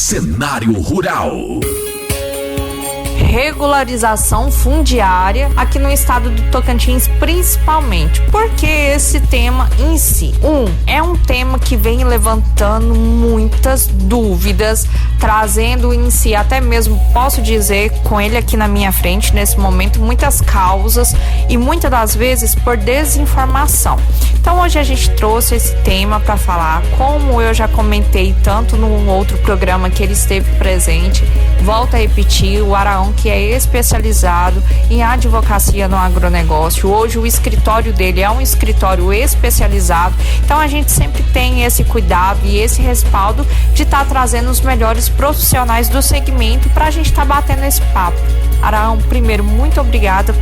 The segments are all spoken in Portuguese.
Cenário Rural. Regularização fundiária aqui no estado do Tocantins, principalmente. Porque esse tema em si, é um tema que vem levantando muitas dúvidas, trazendo em si, até mesmo posso dizer, com ele aqui na minha frente nesse momento, muitas causas e muitas das vezes por desinformação. Então hoje a gente trouxe esse tema para falar, como eu já comentei tanto num outro programa que ele esteve presente. Volto a repetir, o Araão, que é especializado em advocacia no agronegócio. Hoje o escritório dele é um escritório especializado, então a gente sempre tem esse cuidado e esse respaldo de estar trazendo os melhores profissionais do segmento para a gente estar batendo esse papo. Araão, primeiro, muito obrigada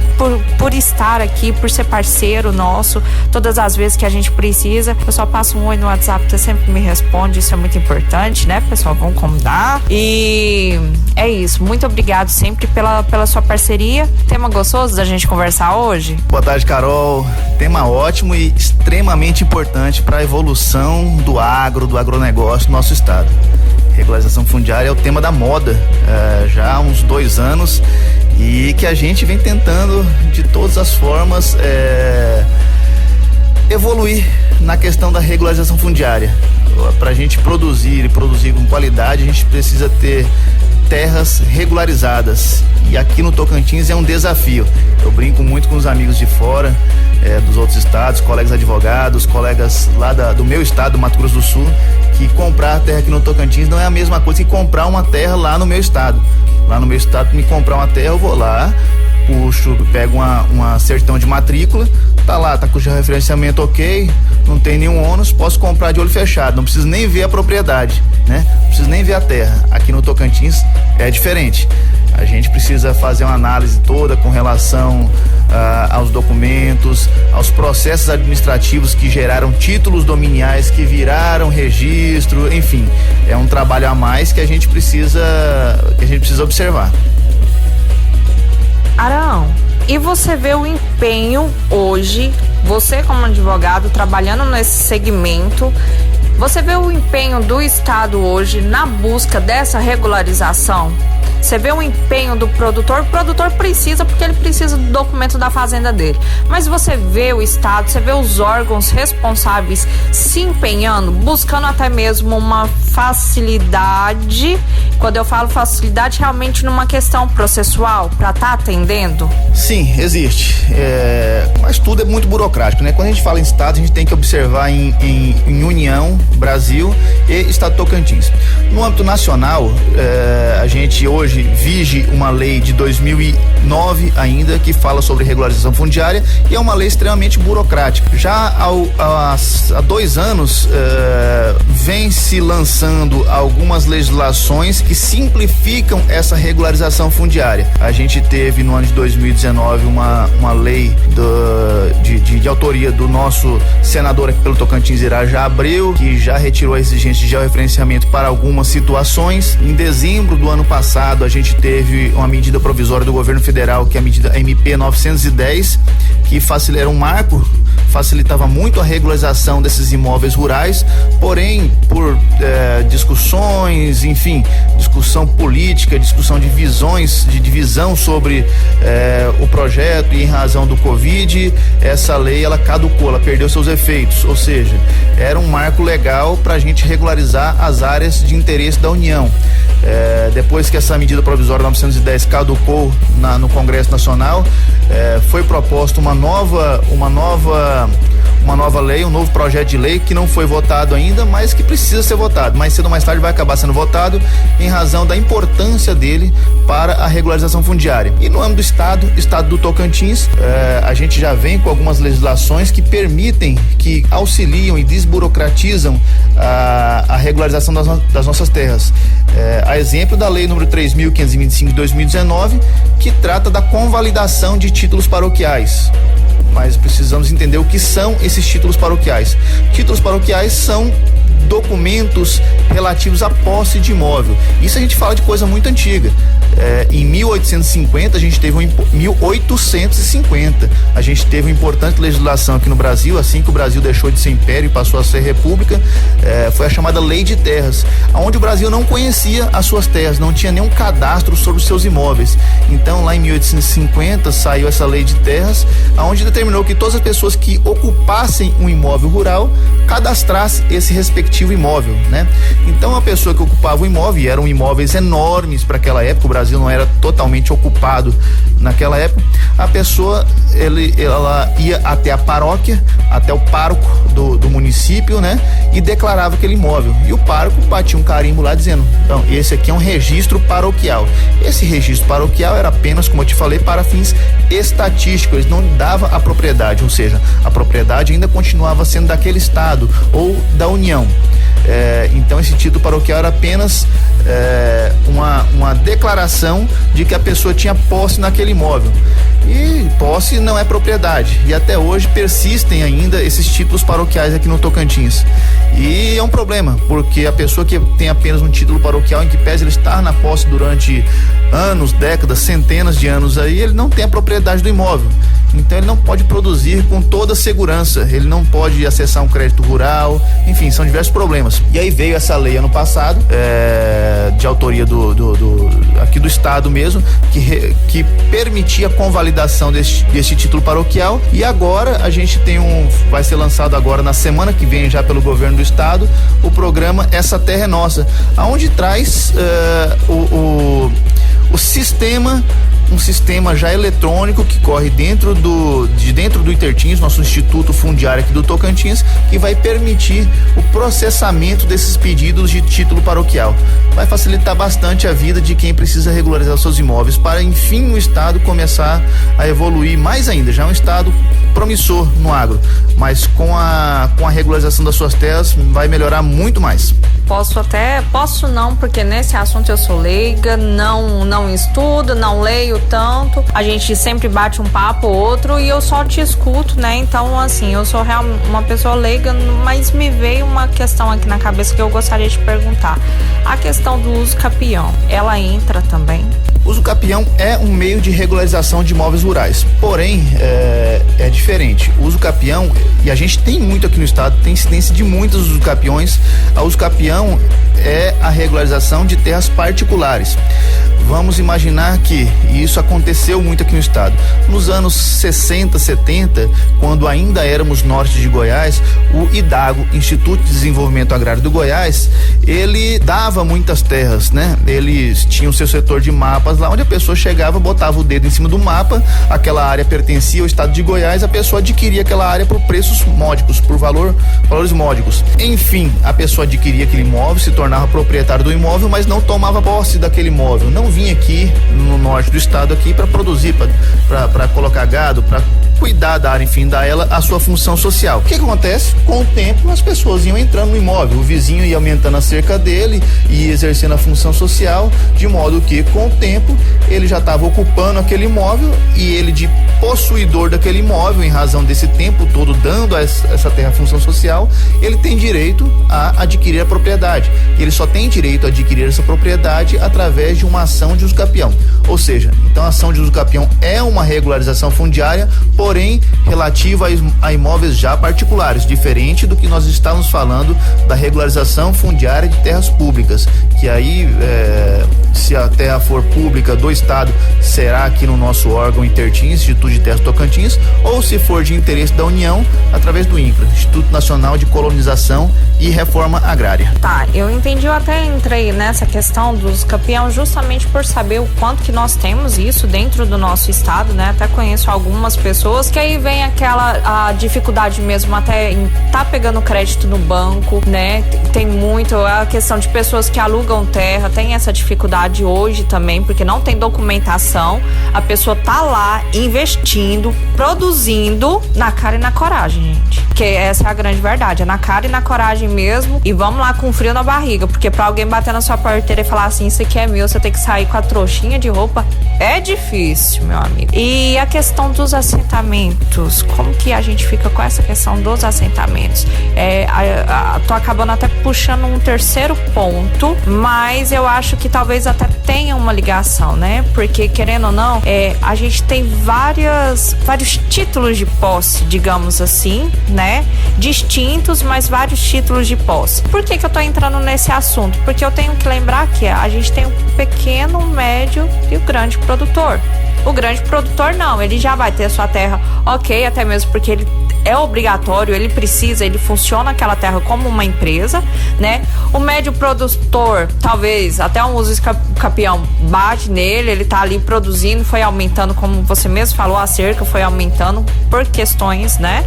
por estar aqui, por ser parceiro nosso, todas as vezes que a gente precisa. Eu só passo um oi no WhatsApp, você sempre me responde, isso é muito importante, né, pessoal? Vamos combinar. E é isso, muito obrigado sempre pela sua parceria. Tema gostoso da gente conversar hoje? Boa tarde, Carol. Tema ótimo e extremamente importante para a evolução do agronegócio no nosso estado. Regularização fundiária é o tema da moda já há uns 2 anos e que a gente vem tentando de todas as formas evoluir na questão da regularização fundiária. Para a gente produzir e produzir com qualidade, a gente precisa ter terras regularizadas e aqui no Tocantins é um desafio. Eu brinco muito com os amigos de fora, dos outros estados, colegas advogados, colegas lá do meu estado, do Mato Grosso do Sul, que comprar terra aqui no Tocantins não é a mesma coisa que comprar uma terra lá no meu estado. Lá no meu estado, me comprar uma terra, eu vou lá, puxo, pego uma certidão de matrícula, tá lá, tá com o referenciamento ok, não tem nenhum ônus, posso comprar de olho fechado, não preciso nem ver a propriedade, né? Não preciso nem ver a terra. Aqui no Tocantins é diferente. A gente precisa fazer uma análise toda com relação aos documentos, aos processos administrativos que geraram títulos dominiais, que viraram registro, enfim, é um trabalho a mais que a gente precisa observar. Araão, e você vê o empenho hoje, você como advogado trabalhando nesse segmento, você vê o empenho do estado hoje na busca dessa regularização? Você vê o empenho do produtor, o produtor precisa, porque ele precisa do documento da fazenda dele. Mas você vê o estado, você vê os órgãos responsáveis se empenhando, buscando até mesmo uma facilidade. Quando eu falo facilidade, realmente numa questão processual, para estar atendendo? Sim, existe. Mas tudo é muito burocrático, né? Quando a gente fala em estado, a gente tem que observar em União, Brasil e Estado Tocantins. No âmbito nacional, a gente hoje vige uma lei de 2009 ainda, que fala sobre regularização fundiária, e é uma lei extremamente burocrática. Já há 2 anos vem se lançando algumas legislações que simplificam essa regularização fundiária. A gente teve no ano de 2019 uma lei de autoria do nosso senador aqui pelo Tocantins, Irajá Abreu, que já retirou a exigência de georreferenciamento para algumas situações. Em dezembro do ano passado, a gente teve uma medida provisória do governo federal, que é a medida MP 910, que era um marco, facilitava muito a regularização desses imóveis rurais, porém, por discussões, enfim, discussão política, discussão de visões, de divisão sobre o projeto, e em razão do Covid, essa lei ela caducou, ela perdeu seus efeitos, ou seja, era um marco legal para a gente regularizar as áreas de interesse da União. Depois que essa medida provisória 910 caducou no Congresso Nacional, foi proposta uma nova lei, um novo projeto de lei que não foi votado ainda, mas que precisa ser votado. Mais cedo ou mais tarde vai acabar sendo votado em razão da importância dele para a regularização fundiária. E no âmbito do estado do Tocantins, a gente já vem com algumas legislações que permitem, que auxiliam e desburocratizam a regularização das nossas terras. A exemplo da lei número 3.525 de 2019, que trata da convalidação de títulos paroquiais. Mas precisamos entender o que são esses títulos paroquiais. Títulos paroquiais são documentos relativos à posse de imóvel. Isso a gente fala de coisa muito antiga. Em 1850 a gente teve 1850 a gente teve uma importante legislação aqui no Brasil, assim que o Brasil deixou de ser império e passou a ser república, foi a chamada Lei de Terras, onde o Brasil não conhecia as suas terras, não tinha nenhum cadastro sobre os seus imóveis. Então lá em 1850 saiu essa Lei de Terras, onde determinou que todas as pessoas que ocupassem um imóvel rural cadastrasse esse respectivo imóvel, né? Então a pessoa que ocupava o imóvel, e eram imóveis enormes para aquela época, o Brasil não era totalmente ocupado naquela época, a pessoa ela ia até a paróquia, até o pároco do município, né? E declarava aquele imóvel. E o pároco batia um carimbo lá dizendo: então, esse aqui é um registro paroquial. Esse registro paroquial era apenas, como eu te falei, para fins estatísticos, ele não dava a propriedade, ou seja, a propriedade ainda continuava sendo daquele estado ou da União. Então esse título paroquial era apenas uma declaração de que a pessoa tinha posse naquele imóvel. E posse não é propriedade. E até hoje persistem ainda esses títulos paroquiais aqui no Tocantins. E é um problema, porque a pessoa que tem apenas um título paroquial, em que pese ele estar na posse durante anos, décadas, centenas de anos aí, ele não tem a propriedade do imóvel. Então ele não pode produzir com toda segurança, ele não pode acessar um crédito rural, enfim, são diversos problemas. E aí veio essa lei ano passado, de autoria aqui do estado mesmo, que permitia a convalidação desse título paroquial, e agora a gente tem vai ser lançado agora na semana que vem já pelo governo do estado, o programa Essa Terra é Nossa, aonde traz o sistema, um sistema já eletrônico que corre dentro do Intertins, nosso Instituto Fundiário aqui do Tocantins, que vai permitir o processamento desses pedidos de título paroquial. Vai facilitar bastante a vida de quem precisa regularizar seus imóveis, para enfim o estado começar a evoluir mais ainda. Já é um estado promissor no agro, mas com a regularização das suas terras vai melhorar muito mais. Posso não, porque nesse assunto eu sou leiga, não estudo, não leio tanto, a gente sempre bate um papo ou outro e eu só te escuto, né? Então, assim, eu sou uma pessoa leiga, mas me veio uma questão aqui na cabeça que eu gostaria de perguntar. A questão do uso capião, ela entra também? O uso capião é um meio de regularização de imóveis rurais, porém é diferente. O uso capião, e a gente tem muito aqui no estado, tem incidência de muitos uso capiões. A uso capião é a regularização de terras particulares. Vamos imaginar que isso aconteceu muito aqui no estado. Nos anos 60, 70, quando ainda éramos norte de Goiás, o IDAGO, Instituto de Desenvolvimento Agrário do Goiás, ele dava muitas terras, né? Eles tinham seu setor de mapas lá, onde a pessoa chegava, botava o dedo em cima do mapa, aquela área pertencia ao estado de Goiás, a pessoa adquiria aquela área por preços módicos, por valores módicos. Enfim, a pessoa adquiria aquele imóvel, se tornava proprietário do imóvel, mas não tomava posse daquele imóvel, não vinha aqui no norte do estado aqui para produzir, para colocar gado, para cuidar da área, enfim, dar ela a sua função social. O que acontece? Com o tempo as pessoas iam entrando no imóvel, o vizinho ia aumentando a cerca dele e exercendo a função social, de modo que com o tempo ele já estava ocupando aquele imóvel, e ele, de possuidor daquele imóvel, em razão desse tempo todo dando a essa terra função social, ele tem direito a adquirir a propriedade. Ele só tem direito a adquirir essa propriedade através de uma ação de uso capião. Ou seja, então a ação de uso capião é uma regularização fundiária, porém relativa a imóveis já particulares, diferente do que nós estávamos falando da regularização fundiária de terras públicas, que aí se a terra for pública do estado, será aqui no nosso órgão Intertins, Instituto de Terras Tocantins, ou se for de interesse da União, através do INCRA, Instituto Nacional de Colonização e Reforma Agrária. Tá, eu entendi, eu até entrei nessa questão dos capião justamente por saber o quanto que nós temos isso dentro do nosso estado, né? Até conheço algumas pessoas que aí vem a dificuldade mesmo até em tá pegando crédito no banco, né? Tem muito a questão de pessoas que alugam terra, tem essa dificuldade dificuldade hoje também, porque não tem documentação. A pessoa tá lá investindo, produzindo na cara e na coragem, gente. Porque essa é a grande verdade, é na cara e na coragem mesmo. E vamos lá com frio na barriga, porque pra alguém bater na sua porteira e falar assim, isso aqui é meu, você tem que sair com a trouxinha de roupa, é difícil, meu amigo. E a questão dos assentamentos, como que a gente fica com essa questão dos assentamentos? Tô acabando até puxando um terceiro ponto, mas eu acho que talvez até tenha uma ligação, né? Porque, querendo ou não, a gente tem vários títulos de posse, digamos assim, né? Distintos, mas vários títulos de posse. Por que eu tô entrando nesse assunto? Porque eu tenho que lembrar que a gente tem um pequeno, médio e o grande produtor. O grande produtor não, ele já vai ter a sua terra, ok, até mesmo porque ele é obrigatório, ele precisa, ele funciona aquela terra como uma empresa, né? O médio produtor, talvez até um uso capião bate nele, ele tá ali produzindo, foi aumentando, como você mesmo falou, a cerca foi aumentando por questões, né?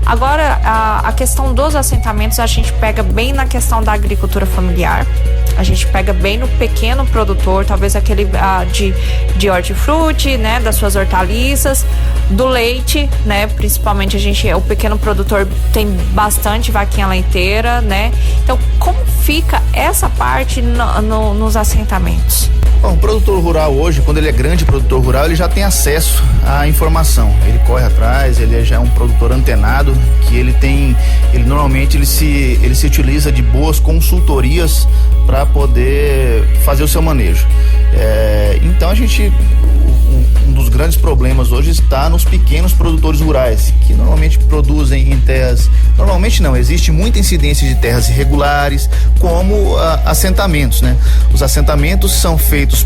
Agora, a questão dos assentamentos, a gente pega bem na questão da agricultura familiar, a gente pega bem no pequeno produtor, talvez aquele de hortifruti, né, das suas hortaliças, do leite, né, principalmente o pequeno produtor tem bastante vaquinha leiteira, né, então como fica essa parte nos assentamentos? Bom, o produtor rural hoje, quando ele é grande produtor rural, ele já tem acesso à informação, ele corre atrás, ele já é um produtor antenado, que ele normalmente se utiliza de boas consultorias para poder fazer o seu manejo. Então um dos grandes problemas hoje está nos pequenos produtores rurais, que normalmente produzem em terras, normalmente não, existe muita incidência de terras irregulares, como assentamentos, né? Os assentamentos são feitos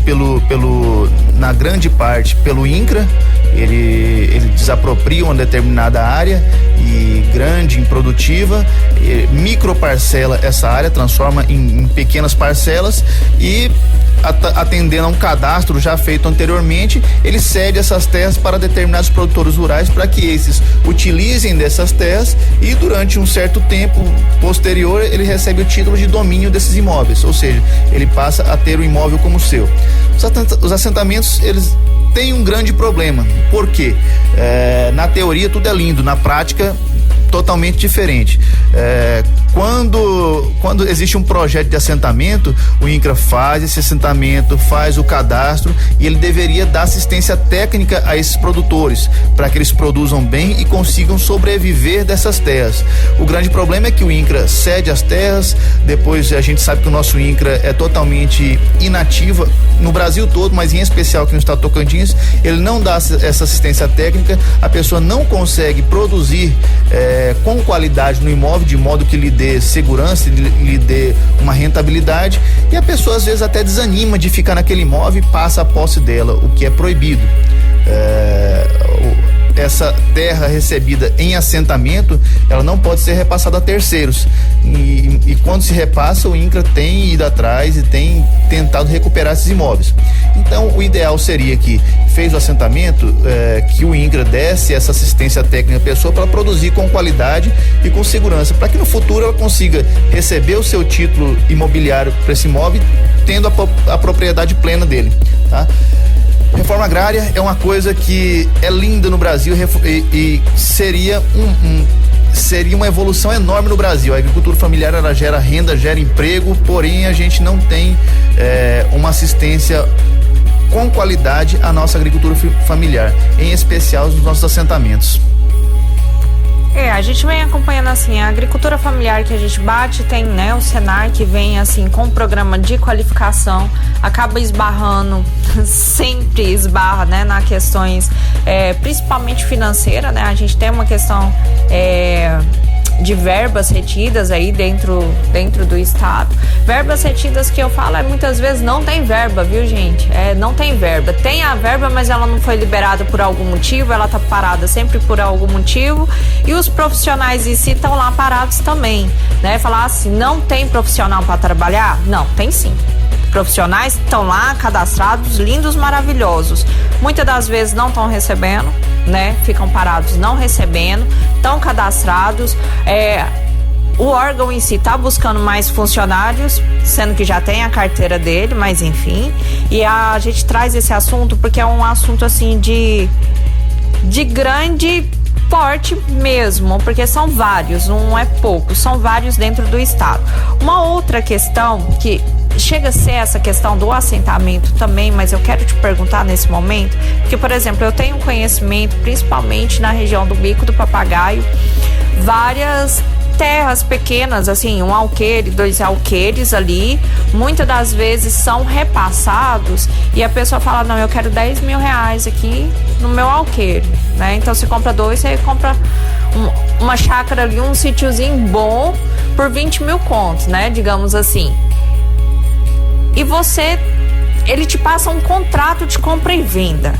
na grande parte pelo INCRA, ele desapropria uma determinada área e grande, improdutiva, microparcela essa área, transforma em pequenas parcelas e atendendo a um cadastro já feito anteriormente, ele cede essas terras para determinados produtores rurais para que esses utilizem dessas terras e durante um certo tempo posterior ele recebe o título de domínio desses imóveis, ou seja, ele passa a ter o imóvel como seu. Os assentamentos, eles têm um grande problema, porque na teoria tudo é lindo, na prática totalmente diferente. Quando existe um projeto de assentamento, o INCRA faz esse assentamento, faz o cadastro e ele deveria dar assistência técnica a esses produtores para que eles produzam bem e consigam sobreviver dessas terras. O grande problema é que o INCRA cede as terras, depois a gente sabe que o nosso INCRA é totalmente inativo no Brasil todo, mas em especial aqui no estado de Tocantins, ele não dá essa assistência técnica, a pessoa não consegue produzir com qualidade no imóvel, de modo que lhe dê segurança, lhe dê uma rentabilidade, e a pessoa às vezes até desanima de ficar naquele imóvel e passa a posse dela, o que é proibido. Essa terra recebida em assentamento, ela não pode ser repassada a terceiros, e quando se repassa, o INCRA tem ido atrás e tem tentado recuperar esses imóveis. Então o ideal seria que fez o assentamento, que o INCRA desse essa assistência técnica à pessoa para produzir com qualidade e com segurança, para que no futuro ela consiga receber o seu título imobiliário para esse imóvel, tendo a propriedade plena dele, tá? Reforma agrária é uma coisa que é linda no Brasil e seria uma evolução enorme no Brasil. A agricultura familiar, ela gera renda, gera emprego, porém a gente não tem uma assistência com qualidade à nossa agricultura familiar, em especial nos nossos assentamentos. A gente vem acompanhando assim a agricultura familiar que a gente bate, tem, né, o Senar que vem assim com um programa de qualificação, acaba esbarrando, sempre esbarra, né, nas questões principalmente financeira, né, a gente tem uma questão de verbas retidas aí dentro do estado. Verbas retidas que eu falo muitas vezes não tem verba, viu, gente? Não tem verba. Tem a verba, mas ela não foi liberada por algum motivo, ela tá parada sempre por algum motivo, e os profissionais em si estão lá parados também, né? Falar assim, não tem profissional para trabalhar? Não, tem sim. Profissionais estão lá cadastrados, lindos, maravilhosos. Muitas das vezes não estão recebendo, né? Ficam parados não recebendo, estão cadastrados. o órgão em si tá buscando mais funcionários, sendo que já tem a carteira dele, mas enfim. E a gente traz esse assunto porque é um assunto assim de grande porte mesmo, porque são vários, não é pouco, são vários dentro do estado. Uma outra questão que chega a ser essa questão do assentamento também, mas eu quero te perguntar nesse momento, porque, por exemplo, eu tenho conhecimento, principalmente na região do Bico do Papagaio, várias terras pequenas, assim, um alqueire, 2 alqueires ali, muitas das vezes são repassados e a pessoa fala, não, eu quero 10 mil reais aqui no meu alqueire, né? Então você compra 2, você compra uma chácara ali, um sítiozinho bom por 20 mil contos, né? Digamos assim. E ele te passa um contrato de compra e venda.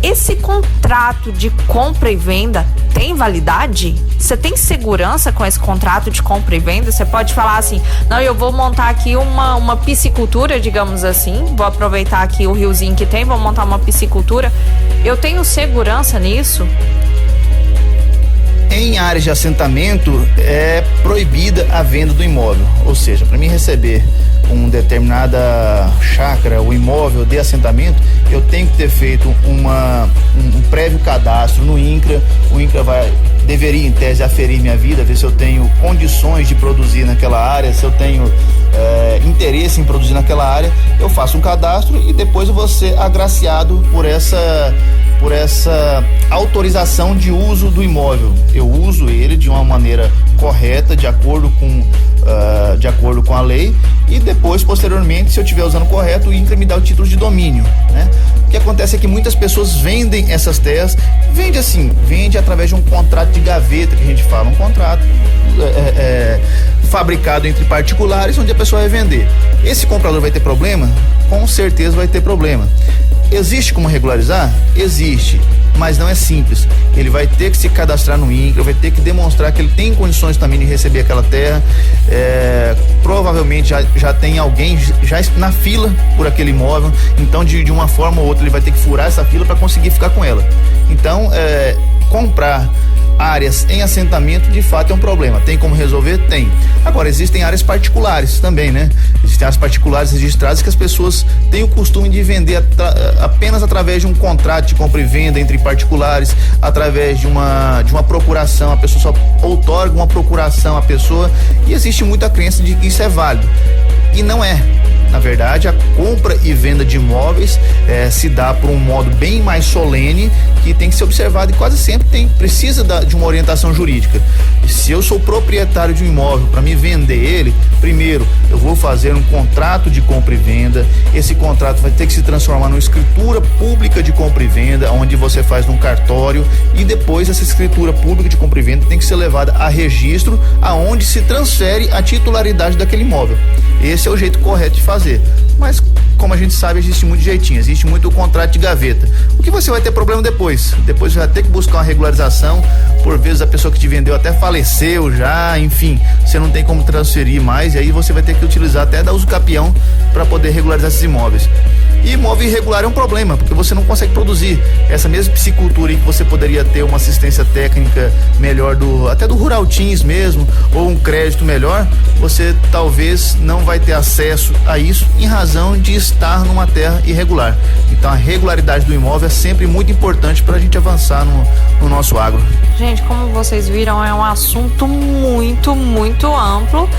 Esse contrato de compra e venda tem validade? Você tem segurança com esse contrato de compra e venda? Você pode falar assim, não, eu vou montar aqui uma piscicultura, digamos assim, vou aproveitar aqui o riozinho que tem, vou montar uma piscicultura. Eu tenho segurança nisso? Em áreas de assentamento é proibida a venda do imóvel, ou seja, para mim receber uma determinada chácara, o imóvel de assentamento, eu tenho que ter feito um prévio cadastro no INCRA. O INCRA deveria, em tese, aferir minha vida, ver se eu tenho condições de produzir naquela área, se eu tenho interesse em produzir naquela área. Eu faço um cadastro e depois eu vou ser agraciado por essa autorização de uso do imóvel. Eu uso ele de uma maneira correta, de acordo com a lei, e depois, posteriormente, se eu estiver usando correto, o INCRA me dá o título de domínio, né? O que acontece é que muitas pessoas vendem essas terras, vende através de um contrato de gaveta, que a gente fala, um contrato fabricado entre particulares, onde a pessoa vai vender. Esse comprador vai ter problema? Com certeza vai ter problema. Existe como regularizar? Existe, mas não é simples. Ele vai ter que se cadastrar no INCRA, vai ter que demonstrar que ele tem condições também de receber aquela terra. Provavelmente já tem alguém já na fila por aquele imóvel, então de uma forma ou outra ele vai ter que furar essa fila para conseguir ficar com ela. Então, comprar áreas em assentamento de fato é um problema. Tem como resolver? Tem. Agora, existem áreas particulares também, né? Existem áreas particulares registradas que as pessoas têm o costume de vender apenas através de um contrato de compra e venda entre particulares, através de uma procuração. A pessoa só outorga uma procuração à pessoa, e existe muita crença de que isso é válido. E não é. Na verdade, a compra e venda de imóveis se dá por um modo bem mais solene, que tem que ser observado, e quase sempre precisa de uma orientação jurídica. Se eu sou proprietário de um imóvel, para me vender ele, primeiro eu vou fazer um contrato de compra e venda. Esse contrato vai ter que se transformar numa escritura pública de compra e venda, onde você faz num cartório, e depois essa escritura pública de compra e venda tem que ser levada a registro, aonde se transfere a titularidade daquele imóvel. Esse é o jeito correto de fazer. Mas, como a gente sabe, existe muito jeitinho, existe muito o contrato de gaveta. O que você vai ter problema depois? Depois você vai ter que buscar uma regularização. Por vezes a pessoa que te vendeu até faleceu já, enfim, você não tem como transferir mais, e aí você vai ter que utilizar até da uso capião para poder regularizar esses imóveis. E imóvel irregular é um problema, porque você não consegue produzir essa mesma piscicultura em que você poderia ter uma assistência técnica melhor até do Rural Teams mesmo, ou um crédito melhor. Você talvez não vai ter acesso a isso em razão de estar numa terra irregular. Então a regularidade do imóvel é sempre muito importante para a gente avançar no nosso agro. Gente, como vocês viram, é um assunto muito, muito amplo,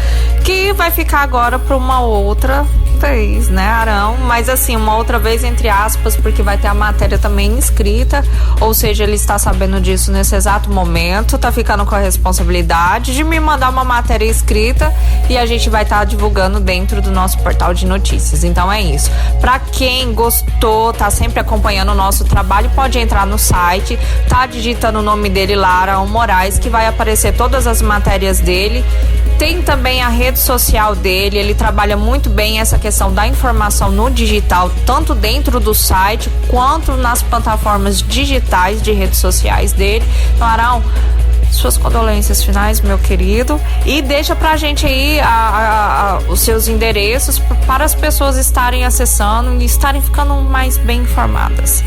que vai ficar agora para uma outra vez, né, Arão? Mas assim, uma outra vez entre aspas, porque vai ter a matéria também escrita, ou seja, ele está sabendo disso nesse exato momento, tá ficando com a responsabilidade de me mandar uma matéria escrita, e a gente vai estar divulgando dentro do nosso portal de notícias. Então é isso. Para quem gostou, tá sempre acompanhando o nosso trabalho, pode entrar no site, tá digitando o nome dele lá, Arão Moraes, que vai aparecer todas as matérias dele. Tem também a rede social dele, ele trabalha muito bem essa questão da informação no digital, tanto dentro do site quanto nas plataformas digitais de redes sociais dele. Então, Arão, suas condolências finais, meu querido, e deixa pra gente aí os seus endereços para as pessoas estarem acessando e estarem ficando mais bem informadas.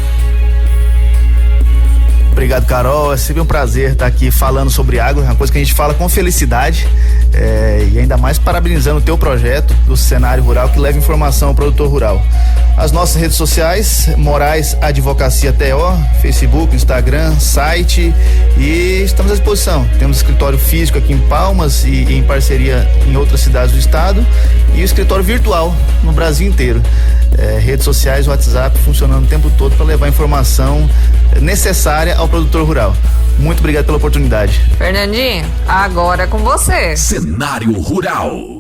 Obrigado, Carol. É sempre um prazer estar aqui falando sobre água, é uma coisa que a gente fala com felicidade, e ainda mais parabenizando o teu projeto do Cenário Rural, que leva informação ao produtor rural. As nossas redes sociais, Moraes Advocacia TO, Facebook, Instagram, site, e estamos à disposição. Temos escritório físico aqui em Palmas e em parceria em outras cidades do estado, e o escritório virtual no Brasil inteiro. Redes sociais, WhatsApp funcionando o tempo todo para levar informação necessária ao produtor rural. Muito obrigado pela oportunidade. Fernandinho, agora é com você. Cenário Rural.